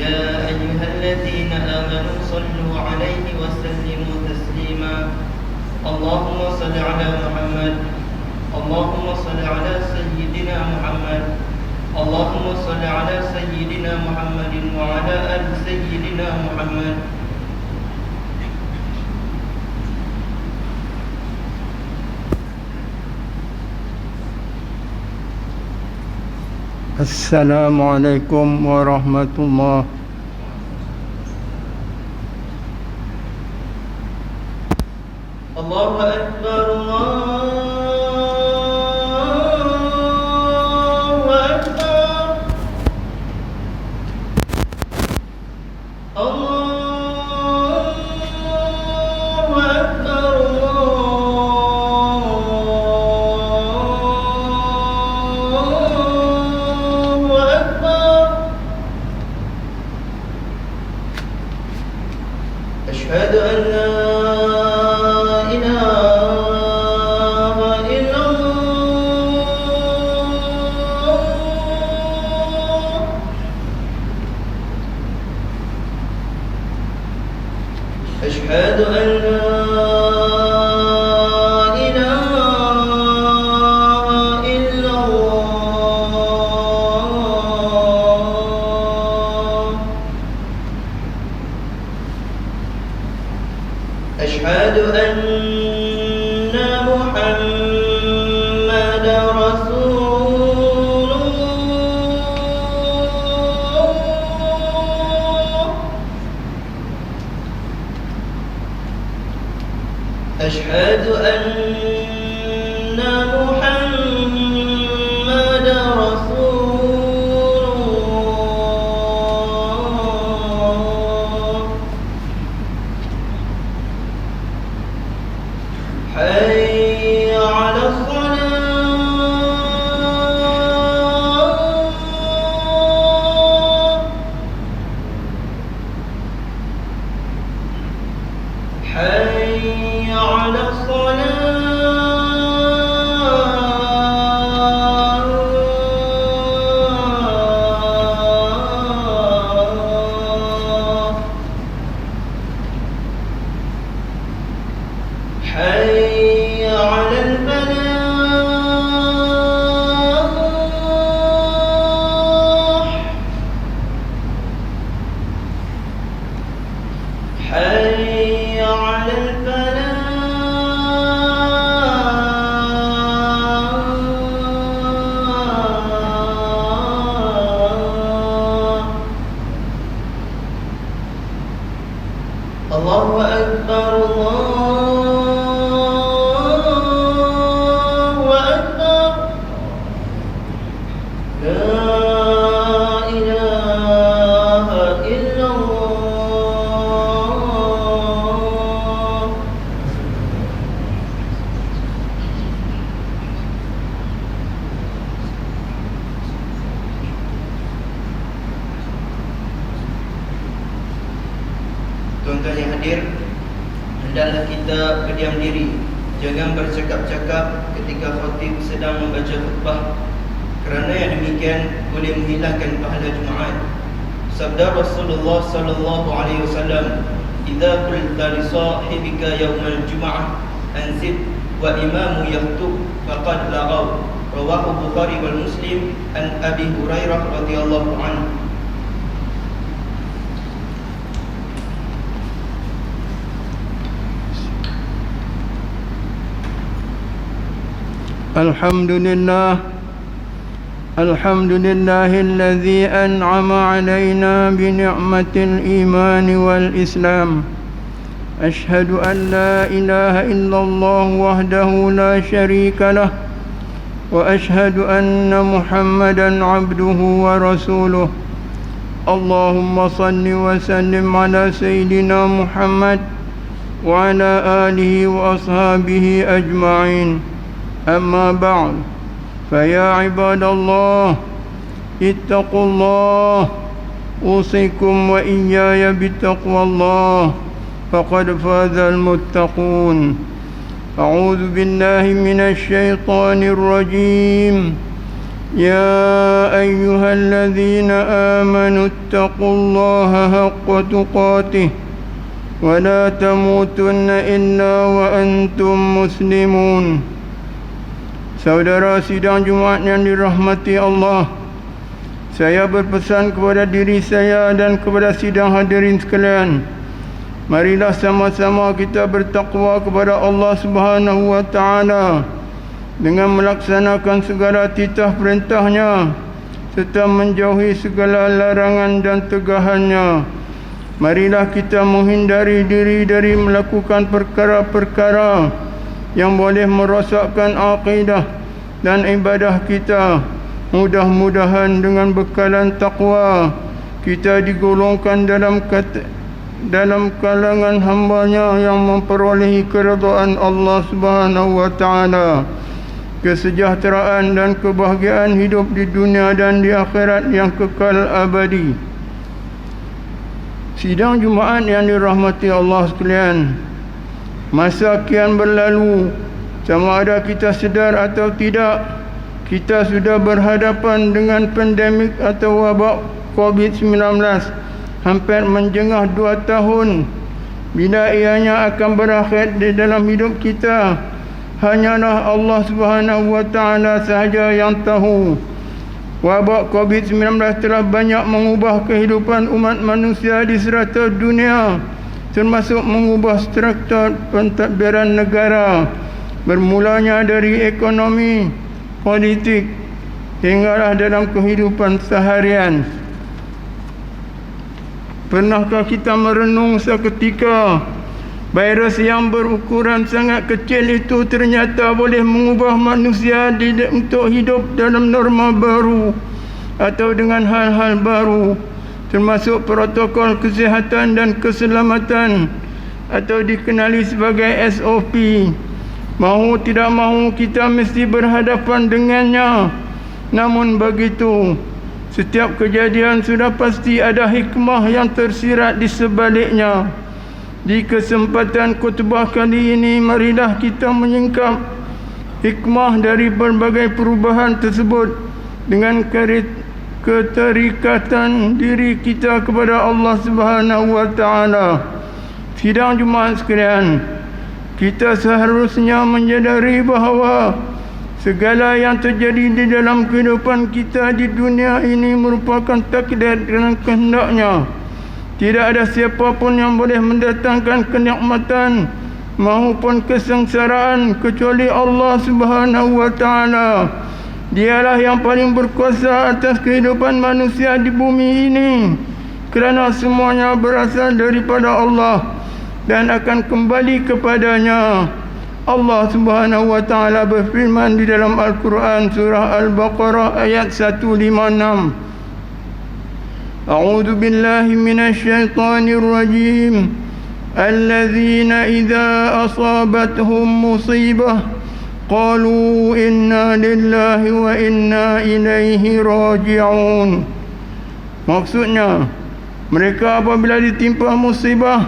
يا أيها الذين آمنوا صلوا عليه وسلموا تسليما اللهم صل على محمد اللهم صل على سيدنا محمد اللهم صل على سيدنا محمد وعلى آل سيدنا محمد. Assalamualaikum warahmatullahi. Allahu Akbar, Allahu Akbar, Allahu Akbar, Allahu Akbar. Asyhadu an la أشهد أن لا إله إلا الله. أشهد أن محمدا رسول الله. أشهد أن محمدا رسول الله. حي على الصلاة. حي على الصلاة. حي على الفلاح. حي على الفلاح. الله أكبر، الله أكبر. لا إله إلا الله. Tuan-tuan yang hadir, hendaklah kita berdiam diri, jangan bercakap-cakap ketika khatib sedang membaca khutbah, kerana yang demikian boleh menghilangkan pahala Jumaat. Sabda Rasulullah sallallahu alaihi wasallam, "Idza qulta li sahibika yaumal jum'ah anzid wa imamu yakhutub faqad laghaw." Rawahu Bukhari wal Muslim an Abi Hurairah radhiyallahu anhu. Alhamdulillah, alhamdulillahilladzi an'ama alaina bi ni'matil iman wal islam. Ashhadu an la ilaha illallah wahdahu la syarika lah, wa ashhadu anna Muhammadan abduhu wa rasuluh. Allahumma salli wa sallim ala sayyidina Muhammad wa ala alihi wa ashabihi ajma'in. أما بعد فيا عباد الله اتقوا الله أوصيكم وإياي بتقوى الله فقد فاز المتقون. أعوذ بالله من الشيطان الرجيم. يا أيها الذين آمنوا اتقوا الله حق تقاته ولا تموتن إلا وأنتم مسلمون. Saudara sidang Jumaat yang dirahmati Allah, saya berpesan kepada diri saya dan kepada sidang hadirin sekalian, marilah sama-sama kita bertakwa kepada Allah Subhanahu wa taala dengan melaksanakan segala titah perintahnya serta menjauhi segala larangan dan tegahannya. Marilah kita menghindari diri dari melakukan perkara-perkara yang boleh merosakkan akidah dan ibadah kita. Mudah-mudahan dengan bekalan takwa kita digolongkan dalam kalangan hamba-Nya yang memperolehi keridhaan Allah Subhanahu wa taala, kesejahteraan dan kebahagiaan hidup di dunia dan di akhirat yang kekal abadi. Sidang Jumaat yang dirahmati Allah sekalian, masa kian berlalu, sama ada kita sedar atau tidak, kita sudah berhadapan dengan pandemik atau wabak COVID-19 hampir menjengah 2 tahun. Bila ianya akan berakhir di dalam hidup kita, hanyalah Allah Subhanahu wa taala sahaja yang tahu. Wabak COVID-19 telah banyak mengubah kehidupan umat manusia di serata dunia, termasuk mengubah struktur pentadbiran negara, bermulanya dari ekonomi, politik, hinggalah dalam kehidupan seharian. Pernahkah kita merenung seketika virus yang berukuran sangat kecil itu ternyata boleh mengubah manusia untuk hidup dalam norma baru atau dengan hal-hal baru, termasuk protokol kesihatan dan keselamatan atau dikenali sebagai SOP. Mahu tidak mahu kita mesti berhadapan dengannya. Namun begitu, setiap kejadian sudah pasti ada hikmah yang tersirat di sebaliknya. Di kesempatan khutbah kali ini, marilah kita menyingkap hikmah dari berbagai perubahan tersebut dengan keterikatan diri kita kepada Allah Subhanahu wa taala. Sidang Jumaat sekalian, kita seharusnya menyadari bahawa segala yang terjadi di dalam kehidupan kita di dunia ini merupakan takdir dan kehendaknya. Tidak ada siapa pun yang boleh mendatangkan kenikmatan maupun kesengsaraan kecuali Allah Subhanahu wa taala. Dialah yang paling berkuasa atas kehidupan manusia di bumi ini, kerana semuanya berasal daripada Allah dan akan kembali kepadanya. Allah Subhanahu wa taala berfirman di dalam Al-Quran surah Al-Baqarah ayat 156. A'udzu billahi minasy syaithanir rajim. Alladzina idza asabatuhum musibah qalu inna lillahi wa inna ilaihi raji'un. Maksudnya, mereka apabila ditimpa musibah,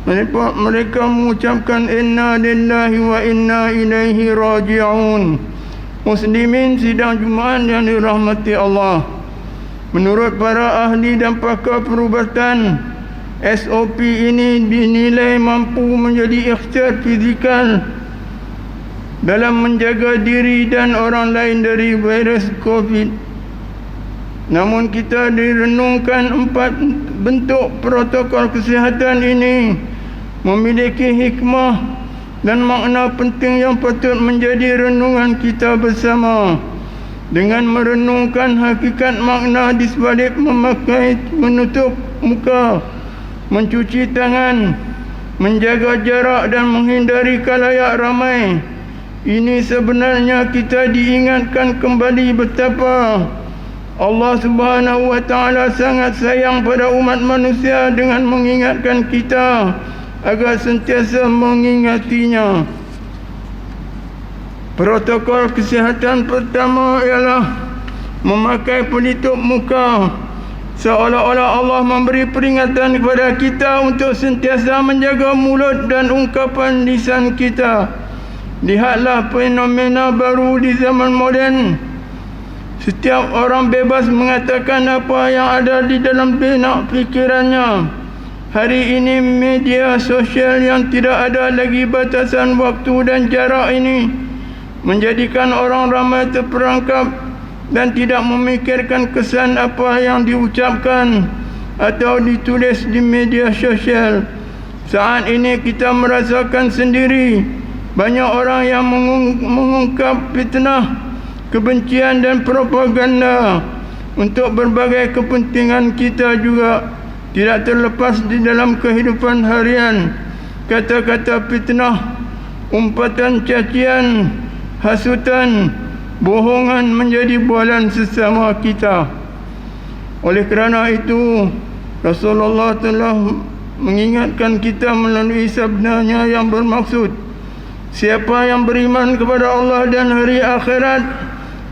mereka mengucapkan inna lillahi wa inna ilaihi raji'un. Muslimin sidang Jumaat yang dirahmati Allah, menurut para ahli dan pakar perubatan, SOP ini dinilai mampu menjadi ikhtiar fizikal dalam menjaga diri dan orang lain dari virus COVID. Namun kita direnungkan 4 bentuk protokol kesihatan ini memiliki hikmah dan makna penting yang patut menjadi renungan kita bersama. Dengan merenungkan hakikat makna di sebalik memakai menutup muka, mencuci tangan, menjaga jarak dan menghindari khalayak ramai, ini sebenarnya kita diingatkan kembali betapa Allah Subhanahu wa taala sangat sayang pada umat manusia dengan mengingatkan kita agar sentiasa mengingatinya. Protokol kesihatan pertama ialah memakai pelitup muka, seolah-olah Allah memberi peringatan kepada kita untuk sentiasa menjaga mulut dan ungkapan lisan kita. Lihatlah fenomena baru di zaman moden, Setiap orang bebas mengatakan apa yang ada di dalam benak fikirannya. Hari ini media sosial yang tidak ada lagi batasan waktu dan jarak ini menjadikan orang ramai terperangkap dan tidak memikirkan kesan apa yang diucapkan atau ditulis di media sosial. Saat ini kita merasakan sendiri banyak orang yang mengungkap fitnah, kebencian dan propaganda untuk berbagai kepentingan kita juga. Tidak terlepas di dalam kehidupan harian, kata-kata fitnah, umpatan cacian, hasutan, bohongan menjadi bualan sesama kita. Oleh kerana itu, Rasulullah telah mengingatkan kita melalui sabdanya yang bermaksud, siapa yang beriman kepada Allah dan hari akhirat,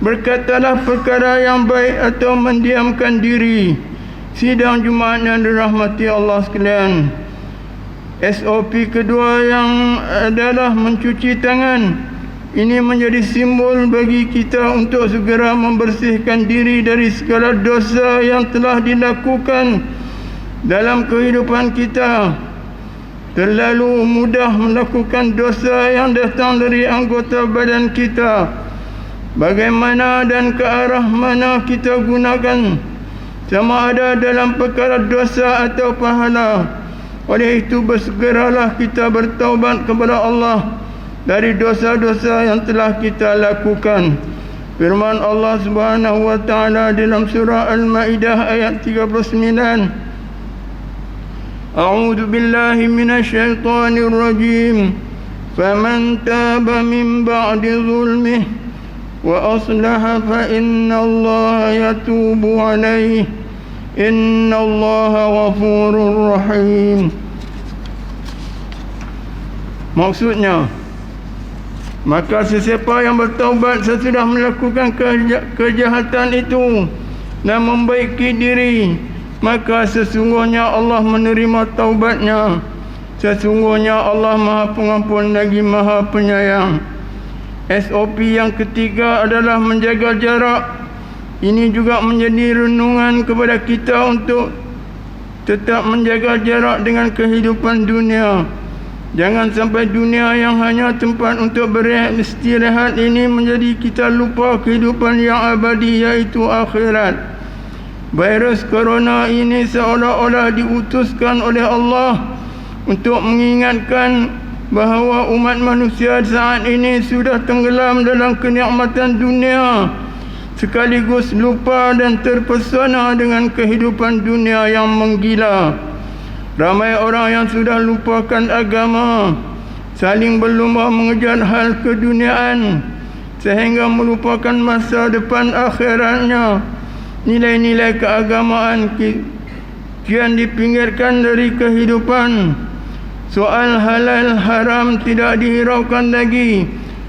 berkatalah perkara yang baik atau mendiamkan diri. Sidang Jumaat yang dirahmati Allah sekalian, SOP kedua yang adalah mencuci tangan. Ini menjadi simbol bagi kita untuk segera membersihkan diri dari segala dosa yang telah dilakukan dalam kehidupan kita. Terlalu mudah melakukan dosa yang datang dari anggota badan kita. Bagaimana dan ke arah mana kita gunakan, sama ada dalam perkara dosa atau pahala. Oleh itu bersegeralah kita bertaubat kepada Allah dari dosa-dosa yang telah kita lakukan. Firman Allah Subhanahu wa taala dalam surah Al-Maidah ayat 39. A'udzu billahi minasyaitonir rajim. Faman taba min ba'di zulmihi wa aslaha fa innallaha yatubu alaihi innallaha ghafurur rahim. Maksudnya, maka sesiapa yang bertaubat sesudah melakukan kejahatan itu dan membaiki diri, maka sesungguhnya Allah menerima taubatnya. Sesungguhnya Allah Maha Pengampun lagi Maha Penyayang. SOP yang ketiga adalah menjaga jarak. Ini juga menjadi renungan kepada kita untuk tetap menjaga jarak dengan kehidupan dunia. Jangan sampai dunia yang hanya tempat untuk beristirahat ini menjadi kita lupa kehidupan yang abadi, iaitu akhirat. Virus corona ini seolah-olah diutuskan oleh Allah untuk mengingatkan bahawa umat manusia saat ini sudah tenggelam dalam kenikmatan dunia, sekaligus lupa dan terpesona dengan kehidupan dunia yang menggila. Ramai orang yang sudah lupakan agama, saling berlumba mengejar hal keduniaan sehingga melupakan masa depan akhiratnya. Nilai-nilai keagamaan kian dipinggirkan dari kehidupan. Soal halal haram tidak dihiraukan lagi.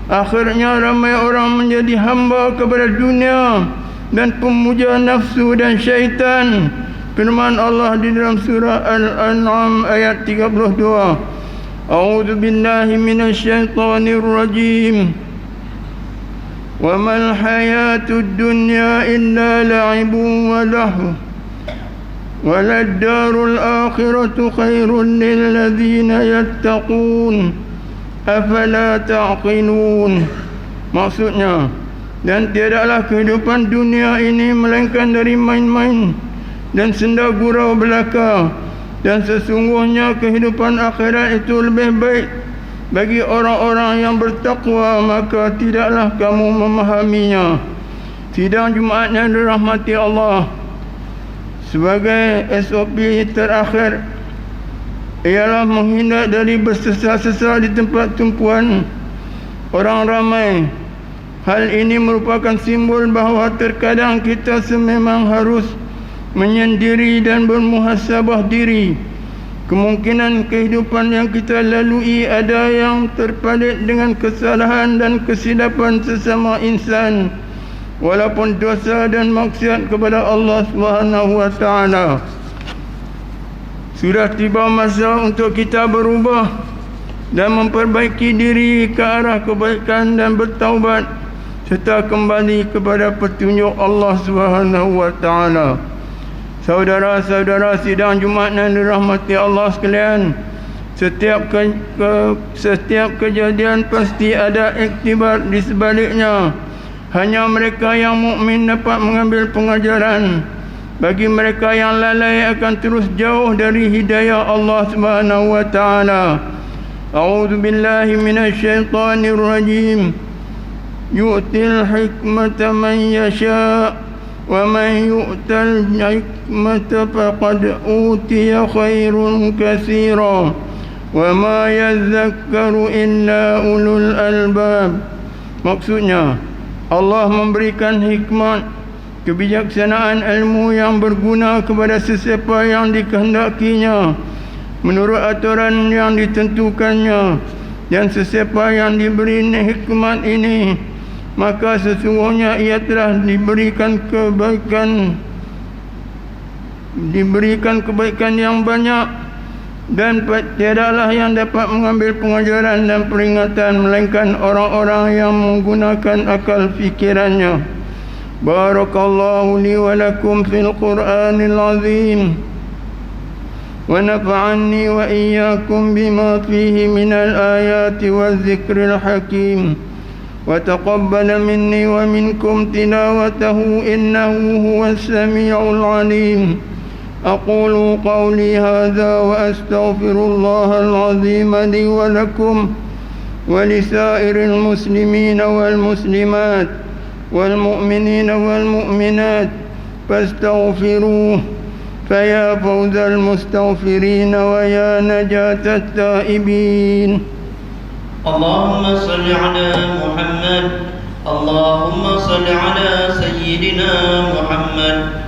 Akhirnya ramai orang menjadi hamba kepada dunia dan pemuja nafsu dan syaitan. Firman Allah di dalam surah Al-An'am ayat 32. A'udzu billahi minasyaitonir rajim. Wa mal hayatud dunya illa la'ibun wa lahu. وَلَلدَّارُ الْآخِرَةُ خَيْرٌ لِلَّذِينَ يَتَّقُونَ أَفَلَا تَعْقِلُونَ. Maksudnya, dan tiadalah kehidupan dunia ini melainkan dari main-main dan senda gurau belaka, dan sesungguhnya kehidupan akhirat itu lebih baik bagi orang-orang yang bertakwa, maka tidaklah kamu memahaminya. Sidang Jumaat yang dirahmati Allah, sebagai SOP terakhir ialah menghindar dari bersesat-sesat di tempat tumpuan orang ramai. Hal ini merupakan simbol bahawa terkadang kita sememang harus menyendiri dan bermuhasabah diri. Kemungkinan kehidupan yang kita lalui ada yang terpalit dengan kesalahan dan kesilapan sesama insan, walaupun dosa dan maksiat kepada Allah Subhanahu wa taala. Sudah tiba masa untuk kita berubah dan memperbaiki diri ke arah kebaikan dan bertaubat serta kembali kepada petunjuk Allah Subhanahu wa taala. Saudara-saudara sidang Jumaat yang dirahmati Allah sekalian, setiap kejadian pasti ada iktibar di sebaliknya. Hanya mereka yang mukmin dapat mengambil pengajaran. Bagi mereka yang lalai akan terus jauh dari hidayah Allah Subhanahu wa taala. A'udzu billahi minasy syaithanir rajim. Yu'til hikmata man yasha' wa man yu'tal hikmata faqad utiya khairun katsira wa ma yadhakkaru illa ulul albab. Maksudnya, Allah memberikan hikmat, kebijaksanaan, ilmu yang berguna kepada sesiapa yang dikehendakinya menurut aturan yang ditentukannya, dan sesiapa yang diberi hikmat ini maka sesungguhnya ia telah diberikan kebaikan yang banyak, dan tiadalah yang dapat mengambil pengajaran dan peringatan melainkan orang-orang yang menggunakan akal fikirannya. Barakallahu li wa lakum fil Qur'anil azim wa nafa'ani wa iyyakum bima fihi minal ayati waz zikril hakim wa taqabbala minni wa minkum tilawatahu innahu huwas samiul alim. أقول قولي هذا وأستغفر الله العظيم لي ولكم ولسائر المسلمين والمسلمات والمؤمنين والمؤمنات فاستغفروه فيا فوز المستغفرين ويا نجاة التائبين. اللهم صل على محمد. اللهم صل على سيدنا محمد.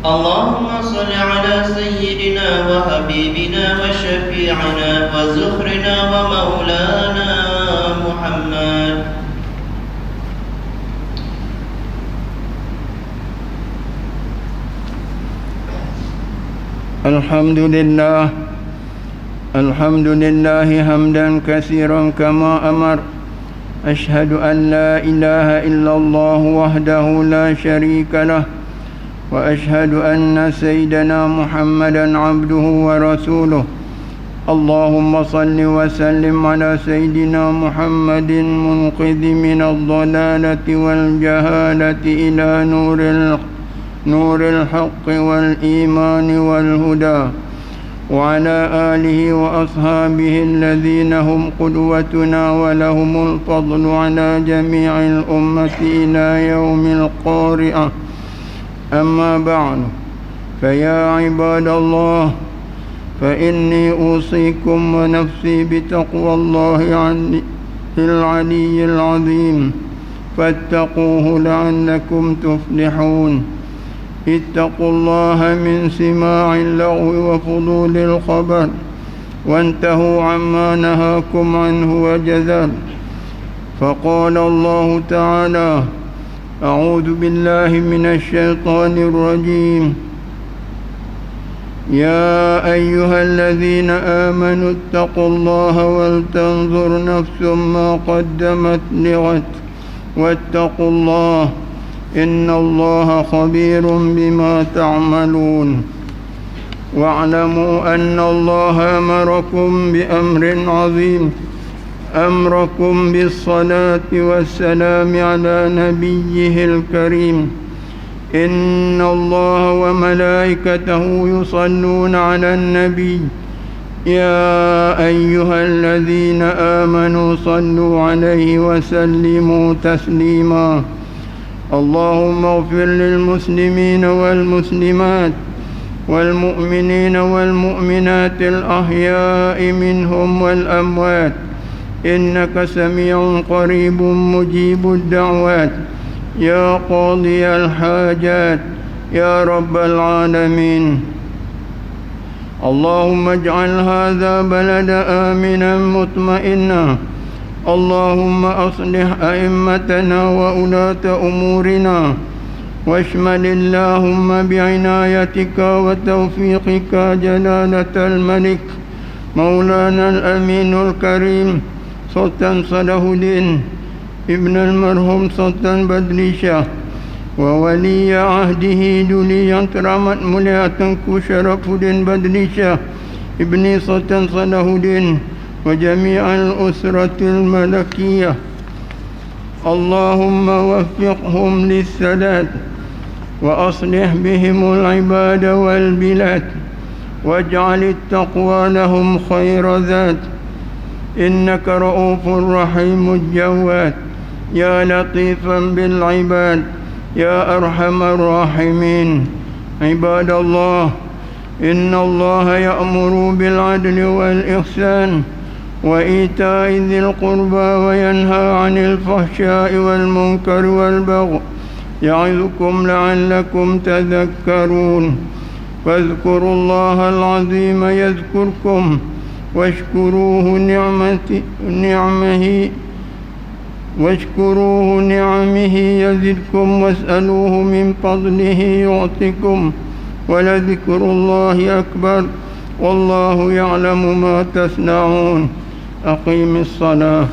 اللهم صل على سيدنا وحبيبنا وشفيعنا وزخرنا ومولانا محمد. الحمد لله حمدا كثيرا كما أمر. أشهد أن لا إله إلا الله وحده لا شريك له، وأشهد أن سيدنا محمدا عبده ورسوله. اللهم صل وسلم على سيدنا محمد المنقذ من الضلالة والجهالة إلى نور الحق والإيمان والهدى، وعلى آله وأصحابه الذين هم قدوتنا ولهم الفضل على جميع الأمة إلى يوم القارئة. أما بعد، فيا عباد الله، فإني أوصيكم ونفسي بتقوى الله العلي العظيم، فاتقوه لعلكم تفلحون. اتقوا الله من سماع اللغو وفضول الخبر، وانتهوا عما نهاكم عنه وجزر. فقال الله تعالى: أعوذ بالله من الشيطان الرجيم. يا أيها الذين آمنوا اتقوا الله ولتنظر نفس ما قدمت لغد واتقوا الله إن الله خبير بما تعملون. واعلموا أن الله أمركم بأمر عظيم، أمركم بالصلاة والسلام على نبيه الكريم. إن الله وملائكته يصلون على النبي يا أيها الذين آمنوا صلوا عليه وسلموا تسليما. اللهم اغفر للمسلمين والمسلمات والمؤمنين والمؤمنات الأحياء منهم والأموات إنك سميع قريب مجيب الدعوات يا قاضي الحاجات يا رب العالمين. اللهم اجعل هذا بلد آمنا مطمئنا. اللهم أصلح أئمتنا وولاة أمورنا، واشمل اللهم بعنايتك وتوفيقك جلالة الملك مولانا الأمين الكريم سلطان صلاح الدين ابن المرحوم سلطان بدري شاه وولي عهده دولي ترامت mulia Tengku Syarafuddin Badri Shah ابن سلطان صلاح الدين وجميع الأسرة الملكية اللهم وفقهم للسداد وأصلح بهم العباد والبلاد واجعل التقوى لهم خير ذات إنك رؤوف رحيم الجواد يا لطيفا بالعباد يا أرحم الراحمين عباد الله إن الله يأمر بالعدل والإحسان وإيتاء ذي القربى وينهى عن الفحشاء والمنكر والبغي يعظكم لعلكم تذكرون فاذكروا الله العظيم يذكركم واشكروه نعمه يزدكم واسألوه من فضله يعطكم ولذكر الله أكبر والله يعلم ما تصنعون أقيم الصلاة